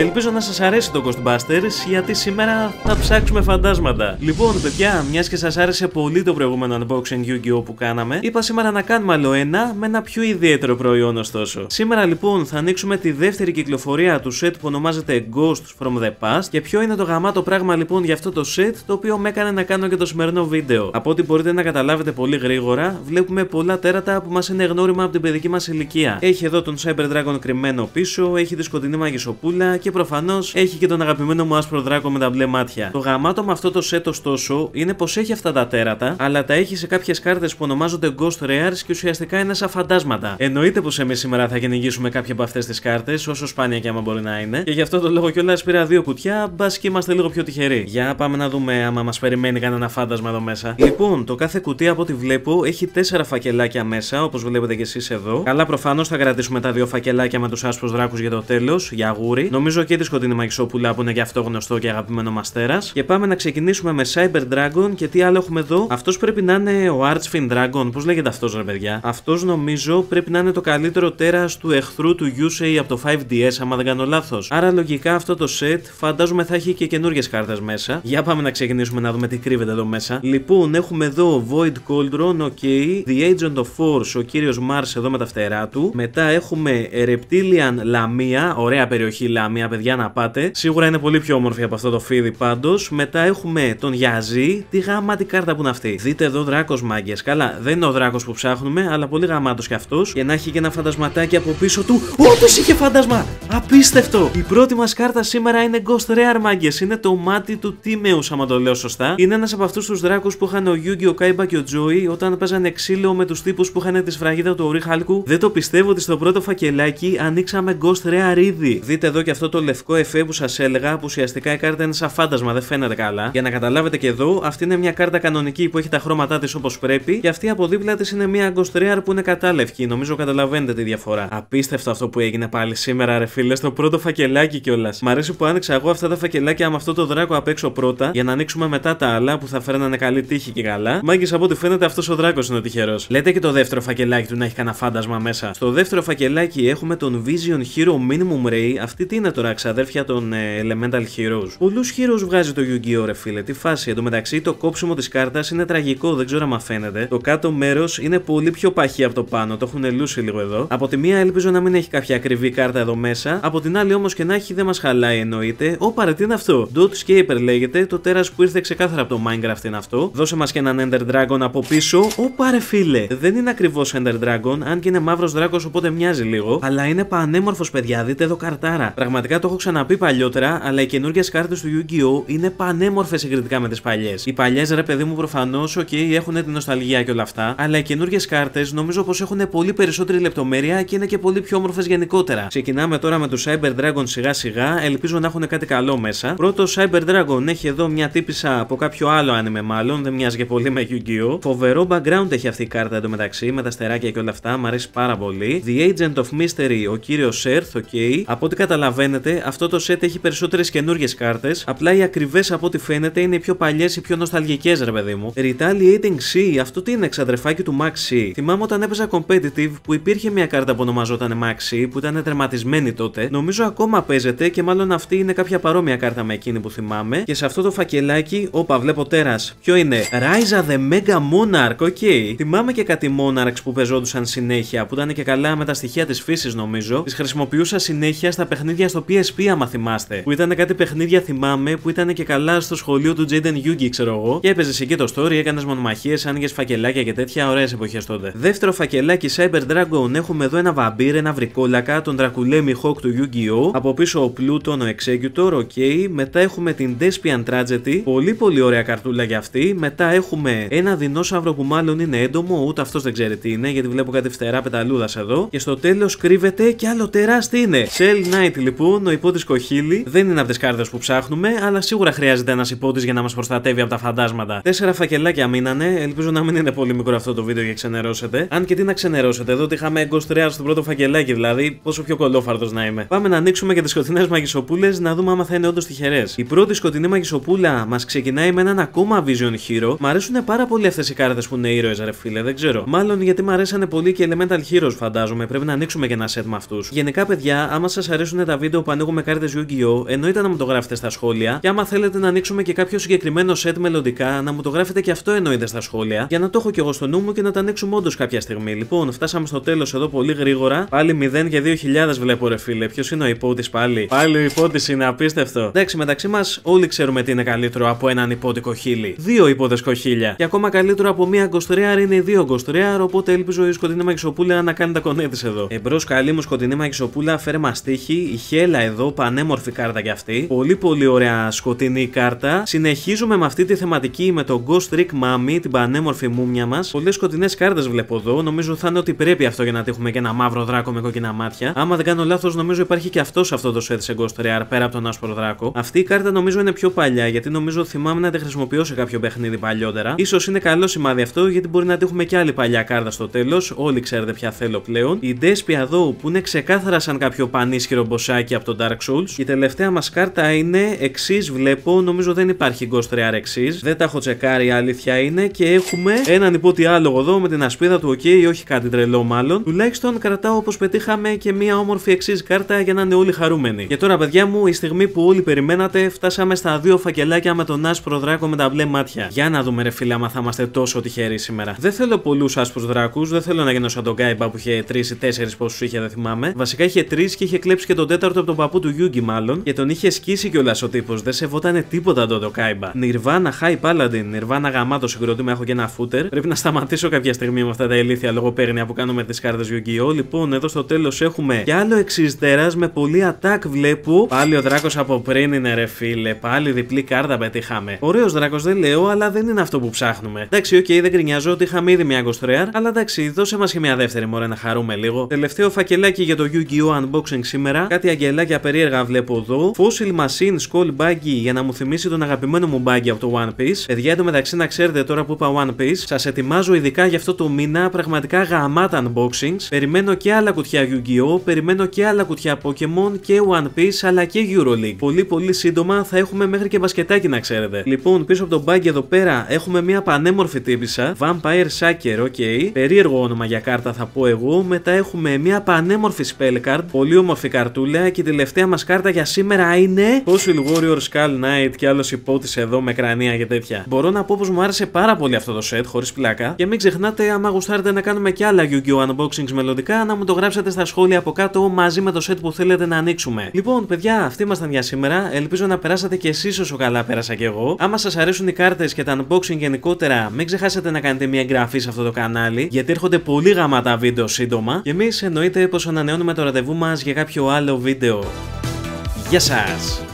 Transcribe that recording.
Ελπίζω να σας αρέσει το Ghostbusters, γιατί σήμερα θα ψάξουμε φαντάσματα. Λοιπόν, παιδιά, μιας και σας άρεσε πολύ το προηγούμενο unboxing Yu-Gi-Oh! Που κάναμε, είπα σήμερα να κάνουμε άλλο ένα με ένα πιο ιδιαίτερο προϊόν ωστόσο. Σήμερα λοιπόν θα ανοίξουμε τη δεύτερη κυκλοφορία του set που ονομάζεται Ghosts from the Past. Και ποιο είναι το γαμάτο πράγμα λοιπόν για αυτό το set, το οποίο με έκανε να κάνω και το σημερινό βίντεο. Από ό,τι μπορείτε να καταλάβετε πολύ γρήγορα, βλέπουμε πολλά τέρατα που μας είναι γνώριμα από την παιδική μας ηλικία. Έχει εδώ τον Cyber Dragon κρυμμένο πίσω, έχει τη σκοτεινή μαγισσοπούλα και προφανώς έχει και τον αγαπημένο μου άσπρο δράκο με τα μπλε μάτια. Το γαμάτο με αυτό το set ωστόσο είναι πως έχει αυτά τα τέρατα, αλλά τα έχει σε κάποιες κάρτες που ονομάζονται Ghost Rares και ουσιαστικά είναι σαν φαντάσματα. Εννοείται πως εμείς σήμερα θα κυνηγήσουμε κάποια από αυτές τις κάρτες, όσο σπάνια και άμα μπορεί να είναι. Και γι' αυτό το λόγο κιόλας πήρα δύο κουτιά, μπας και είμαστε λίγο πιο τυχεροί. Για πάμε να δούμε άμα μας περιμένει κανένα φάντασμα εδώ μέσα. Λοιπόν, το κάθε κουτί από ό,τι βλέπω έχει 4 φακελάκια μέσα, όπως βλέπετε κι εσείς εδώ. Καλά, προφανώς θα κρατήσουμε τα 2 φακελάκια με τους άσπρους δράκους για το τέλος, για αγούρι. Νομίζω και τη σκοτεινή μαγισσόπουλα που είναι και αυτό γνωστό και αγαπημένο μας τέρας. Και πάμε να ξεκινήσουμε με Cyber Dragon. Και τι άλλο έχουμε εδώ? Αυτός πρέπει να είναι ο Archfiend Dragon. Πώς λέγεται αυτός, ρε παιδιά? Αυτός νομίζω πρέπει να είναι το καλύτερο τέρας του εχθρού του Yusei από το 5DS, άμα δεν κάνω λάθος. Άρα λογικά αυτό το set φαντάζομαι θα έχει και καινούργιες κάρτες μέσα. Για πάμε να ξεκινήσουμε να δούμε τι κρύβεται εδώ μέσα. Λοιπόν, έχουμε εδώ Void Cauldron, ok. The Agent of Force, ο κύριος Mars εδώ με τα φτερά του. Μετά έχουμε Reptilian Lamia, ωραία περιοχή Lamia, παιδιά, να πάτε. Σίγουρα είναι πολύ πιο όμορφη από αυτό το φίδι πάντως. Μετά έχουμε τον Yazi. Τι γαμάτη κάρτα που είναι αυτή. Δείτε εδώ δράκος, μάγκες. Καλά, δεν είναι ο δράκος που ψάχνουμε, αλλά πολύ γαμάτος κι αυτός. Και να έχει και ένα φαντασματάκι από πίσω του. Όντως είχε φάντασμα! Απίστευτο! Η πρώτη μας κάρτα σήμερα είναι Ghost Rare, μάγκες. Είναι το μάτι του Timeus, άμα το λέω σωστά. Είναι ένας από αυτούς τους δράκους που είχαν ο Yugi, ο Kaiba και ο Joey όταν παίζανε ξύλο με τους τύπους που είχαν τη σφραγίδα του Ori-Halku. Δεν το πιστεύω ότι στο πρώτο φακελάκι ανοίξαμε Ghost Rare ήδη. Δείτε εδώ και αυτό το λευκό εφέ που σας έλεγα, που ουσιαστικά η κάρτα είναι σαν φάντασμα, δεν φαίνεται καλά. Για να καταλάβετε και εδώ, αυτή είναι μια κάρτα κανονική που έχει τα χρώματά της όπως πρέπει. Και αυτή από δίπλα της είναι μια Ghost Rare που είναι κατάλευκη. Νομίζω καταλαβαίνετε τη διαφορά. Απίστευτο αυτό που έγινε πάλι σήμερα, ρε φίλε, στο πρώτο φακελάκι κιόλας. Μ' αρέσει που άνοιξα εγώ αυτά τα φακελάκια με αυτό το δράκο απ' έξω πρώτα, για να ανοίξουμε μετά τα άλλα που θα φέρνανε καλή τύχη και καλά. Μάγκες, από ό,τι φαίνεται αυτός ο δράκος είναι ο τυχερός. Λέτε και το δεύτερο φακελάκι του να έχει κανένα φάντασμα μέσα. Στο δεύτερο φακελάκι έχουμε τον Vision Hero Minimum Ray. Αυτή τι είναι τώρα, ξαδέρφια των Elemental Heroes. Πολλούς heroes βγάζει το Yu-Gi-Oh! Ρε φίλε, τι φάση. Εν τω μεταξύ το κόψιμο της κάρτας είναι τραγικό, δεν ξέρω αν φαίνεται. Το κάτω μέρος είναι πολύ πιο παχύ από το πάνω, το έχουν λούσει λίγο εδώ. Από τη μία ελπίζω να μην έχει κάποια ακριβή κάρτα εδώ μέσα. Από την άλλη όμως και να έχει δεν μας χαλάει εννοείται. Ωπα, τι είναι αυτό? Dotscaper λέγεται, το τέρας που ήρθε ξεκάθαρα από το Minecraft είναι αυτό. Δώσε μας και έναν Ender Dragon από πίσω. Ωπα, ρε φίλε, δεν είναι ακριβώς Ender Dragon, αν και είναι μαύρος δράκος οπότε μοιάζει λίγο. Αλλά είναι πανέμορφος, παιδιά, δείτε εδώ καρτάρα. Πραγματικά το έχω ξαναπεί παλιότερα, αλλά οι καινούργιες κάρτες του Yu-Gi-Oh! Είναι πανέμορφες συγκριτικά με τις παλιές. Οι παλιές, ρε παιδί μου, προφανώς, ok, έχουν την νοσταλγία και όλα αυτά, αλλά οι καινούργιες κάρτες νομίζω πως έχουν πολύ περισσότερη λεπτομέρεια και είναι και πολύ πιο όμορφες γενικότερα. Ξεκινάμε τώρα με τους Cyber Dragon σιγά σιγά, ελπίζω να έχουν κάτι καλό μέσα. Πρώτο Cyber Dragon έχει εδώ μια τύπισσα από κάποιο άλλο anime, μάλλον, δεν μοιάζει και πολύ με Yu-Gi-Oh! Φοβερό background έχει αυτή η κάρτα εντωμεταξύ, με τα στεράκια και όλα αυτά, μου αρέσει πάρα πολύ. The Agent of Mystery, ο κύριος Earth, ok. Από ό,τι καταλαβαίνετε, αυτό το set έχει περισσότερες καινούργιες κάρτες. Απλά οι ακριβές από ό,τι φαίνεται είναι οι πιο παλιές, οι πιο νοσταλγικές, ρε παιδί μου. Retaliating C, αυτό τι είναι, ξαδρεφάκι του Max C. Θυμάμαι όταν έπαιζα competitive που υπήρχε μια κάρτα που ονομαζόταν Max C, που ήταν τερματισμένη τότε. Νομίζω ακόμα παίζεται και μάλλον αυτή είναι κάποια παρόμοια κάρτα με εκείνη που θυμάμαι. Και σε αυτό το φακελάκι, όπα, βλέπω τέρας. Ποιο είναι? Ryza the Mega Monarch, ok. Θυμάμαι και κάτι Monarchs που πεζόντουσαν συνέχεια, που ήταν και καλά με τα στοιχεία της φύσης νομίζω. Τις χρησιμοποιούσα συνέχεια στα παιχνίδια στο PSP, άμα θυμάστε. Που ήταν κάτι παιχνίδια, θυμάμαι, που ήταν και καλά στο σχολείο του Jaden Yugi, ξέρω εγώ. Και έπαιζε εκεί το story, έκανες μονομαχίες, άνοιγες φακελάκια και τέτοια, ωραίες εποχές τότε. Δεύτερο φακελάκι Cyber Dragon, έχουμε εδώ ένα βαμπύρ, ένα βρικόλακα, τον Draculae Mihawk του Yu-Gi-Oh! Από πίσω ο Pluton, ο Executor, ok. Μετά έχουμε την Despian Tragedy, πολύ ωραία καρτούλα για αυτή. Μετά έχουμε ένα δεινόσαυρο που μάλλον είναι έντομο, ούτε αυτός δεν ξέρει τι είναι, γιατί βλέπω κάτι φτερά πεταλούδας εδώ. Και στο τέλος κρύβεται κι άλλο τεράς, τι είναι? Shell Knight λοιπόν, ο υπότης κοχύλι. Δεν είναι από τις κάρτες που ψάχνουμε, αλλά σίγουρα χρειάζεται ένας υπότης για να μας προστατεύει από τα φαντάσματα. 4 φακελάκια μείνανε, ελπίζω να μην είναι πολύ μικρό αυτό το βίντεο για ξενερώσετε. Αν και τι να ξενερώσετε, εδώ ότι είχαμε Ghost Rare στο πρώτο φακελάκι, δηλαδή πόσο πιο κολόφαρτος να είμαι. Πάμε να ανοίξουμε και τις σκοτεινές μαγισσοπούλες, να δούμε άμα θα είναι όντως τυχερές. Η πρώτη σκοτεινή μαγισσοπούλα μας ξεκινάει με έναν ακόμα Vision Hero. Μ' αρέσουν πάρα πολύ αυτές οι κάρτες που είναι ήρωες, ρε φίλε, δεν ξέρω. Μάλλον γιατί μ' αρέσανε πολύ και Elemental Heroes, φαντάζομαι. Πρέπει να ανοίξουμε και ένα set με αυτούς. Γενικά, παιδιά, άμα σας αρέσουν τα βίντεο που ανοίγουμε κάρτες Yu-Gi-Oh! Εννοείται να μου το γράφετε στα σχόλια. Και άμα θέλετε να ανοίξουμε και κάποιο συγκεκριμένο set μελλοντικά, να μου το γράφετε και αυτό εννοείται στα σχόλια. Για να το έχω κι εγώ στο νου μου και να το ανοίξουμε όντως κάποια στιγμή. Λοιπόν, φτάσαμε στο τέλος εδώ πολύ γρήγορα. Πάλι 0 για 2.000 βλέπω, ρε φίλε. Ποιος είναι ο υπότης πάλι? Πάλι ο υπότης είναι απίστευτο. Εντάξει, μεταξύ μας όλοι ξέρουμε τι είναι καλύτερο από έναν υπότη κοχύλι. Δύο υπότες κοχύλια. Και ακόμα καλύτερο από μία Ghost Rare είναι οι δύο Ghost Rare. Οπότε ελπίζω η σκοτεινή μαγισσοπούλα να κάνει τα κονέ της εδώ. Εμπρός, καλή μου σκοτεινή μαγισσοπούλα, φέρε μας τύχη. Η Χέλα εδώ, πανέμορφη κάρτα κι αυτή. Πολύ πολύ ωραία σκοτεινή κάρτα. Συνεχίζουμε με αυτή τη θεματική με το Ghost Trick Mummy, την πανέμορφη μούμια μας. Πολλές σκοτεινές κάρτες βλέπω εδώ. Νομίζω θα είναι ότι πρέπει αυτό για να τύχουμε και ένα μαύρο δράκο με κόκκινα μάτια. Άμα δεν κάνω λάθος, νομίζω υπάρχει και αυτό σε αυτό το set σε Ghost Rare πέρα από τον άσπρο δράκο. Αυτή η κάρτα νομίζω είναι πιο παλιά, γιατί νομίζω θυμάμαι να τη χρησιμοποιώ σε κάποιο παιχνίδι παλιότερα. Ίσως είναι καλό σημάδι αυτό, γιατί μπορεί να τύχουμε και άλλη παλιά κάρτα στο τέλος. Όλοι ξέρετε ποια θέλω πλέον. Η Despia εδώ που είναι ξεκάθαρα σαν κάποιο πανίσχυρο μποσάκι από το Dark Souls. Η τελευταία μας κάρτα είναι εξής, βλέπω. Νομίζω δεν υπάρχει Ghost Rare εξής. Δεν τα έχω τσεκάρει, η αλήθεια είναι. Και έχουμε έναν υπότι άλογο εδώ με την ασπίδα του, OK, όχι κάτι τρελό μάλλον. Τουλάχιστον κρατάω όπως πετύχαμε και μία όμορφη εξής κάρτα για να είναι όλοι χαρούμενοι. Και τώρα, παιδιά μου, η στιγμή που όλοι περιμένατε, φτάσαμε στα δύο φακελάκια με τον άσπρο δράκο με τα μπλε μάτια. Για να δούμε, ρε φίλε, άμα θα είμαστε τόσο τυχεροί σήμερα. Δεν θέλω πολλούς άσπρους δράκους, δεν θέλω να γίνω σαν τον Kaiba που είχε 3 ή 4 πόσους είχε, δεν θυμάμαι. Βασικά είχε 3 και είχε κλέψει και τον τέταρτο από τον παππού του Yugi, μάλλον. Και τον είχε σκίσει κιόλας ο τύπος. Δεν σεβότανε τίποτα τότε ο Kaiba. Nirvana High Paladin, Nirvana γαμάτο συγκρότημα, έχω και ένα footer. Πρέπει να σταματήσω κάποια στιγμή με αυτά τα ηλίθια λογοπαίγνια που κάνουμε τις κάρτες Yu-Gi-Oh! Λοιπόν, εδώ στο τέλος έχουμε κι άλλο εξής τέρας με πολύ attack βλέπω. Πάλι ο δράκος από πριν είναι, ρε φίλε. Πάλι διπλή κάρτα πετύχαμε. Ωραίος δράκος δεν λέω, αλλά δεν είναι αυτό που ψάχνουμε. Εντάξει, OK, δεν γκρινιάζω ότι είχαμε ήδη μια Ghost Rare, αλλά εντάξει, δώσε μας και μια δεύτερη μωρέ να χαρούμε λίγο. Τελευταίο φακελάκι για το Yu-Gi-Oh! Unboxing σήμερα. Κάτι αγγελάκια περίεργα βλέπω εδώ. Fossil Machine Skull Buggy για να μου θυμίσει τον αγαπημένο μου buggy από το One Piece. Παιδιά, εντωμεταξύ να ξέρετε τώρα που είπα One Piece, σας ετοιμάζω ειδικά για αυτό το μήνα πραγματικά γαμάτα unboxings. Περιμένω και άλλα κουτιά Yu-Gi-Oh! Περιμένω και άλλα κουτιά Pokemon και One Piece αλλά και EuroLeague. Πολύ πολύ σύντομα θα έχουμε μέχρι και μπασκετάκι να ξέρετε. Λοιπόν, πίσω από το buggy εδώ πέρα έχουμε μια πανέμορφη τύπισσα. Vampire Sucker, OK. Περίεργο όνομα για κάρτα θα πω εγώ. Μετά έχουμε μια πανέμορφη spell card. Πολύ όμορφη καρτούλα. Και η τελευταία μας κάρτα για σήμερα είναι Fossil Warrior Skull Knight και άλλος υπότης εδώ με κρανία και τέτοια. Μπορώ να πω πως μου άρεσε πάρα πολύ αυτό το set, χωρίς πλάκα. Και μην ξεχνάτε, άμα γουστάρετε να κάνουμε και άλλα Yu-Gi-Oh! Unboxings μελλοντικά, να μου το γράψετε στα σχόλια από κάτω μαζί με το set που θέλετε να ανοίξουμε. Λοιπόν, παιδιά, αυτοί ήμασταν για σήμερα. Ελπίζω να περάσατε κι εσείς όσο καλά πέρασα κι εγώ. Άμα σας αρέσουν οι κάρτες και τα unboxing γενικότερα, μην ξεχάσετε να κάνετε μια εγγραφή σε αυτό το κανάλι, γιατί έρχονται πολύ γαμάτα βίντεο σύντομα. Και εμείς εννοείται πως ανανεώνουμε το ραντεβού μας για κάποιο άλλο βίντεο. Γεια σας!